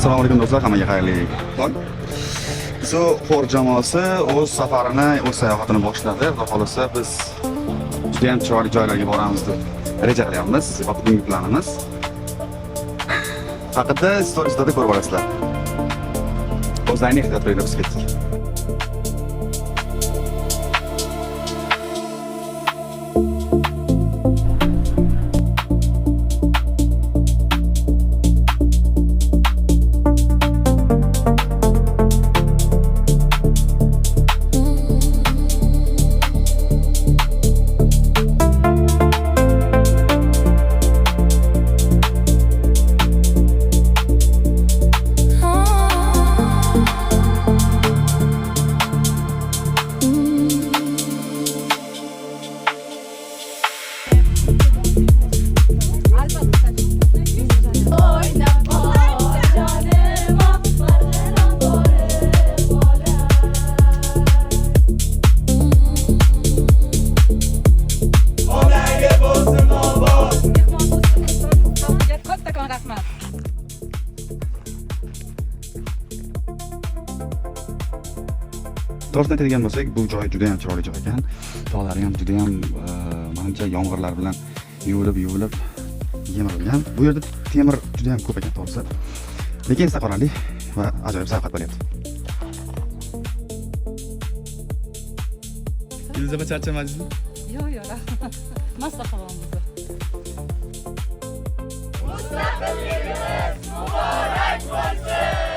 Assalomu alaykum do'stlar, hammaga xayrli tong. Zo xor jamoasi o'z safarini, o'z sayohatini boshladi. Xudo xolasa biz juda ham chiroyli joylarga boramiz deb rejalayapmiz. Va bugungi planimiz haqida storieslarda ko'rib olasizlar. O'zlaringiz ehtiyot qiling, biz ketdik. To'g'risini aytadigan bo'lsak, bu joy juda ham chiroyli joy ekan. Tog'lari ham juda ham menimcha yomg'irlar bilan yuvilib yemirilgan. Bu yerda temir juda ham ko'p ekan to'g'risi. Lekin saqlanali va ajoyib sayohat bo'lyapti. Yilizaba charchamadingizmi? Yo'q, rahmat. Mast ahvolimiz. Mustaqilligimiz muborak bo'lsin!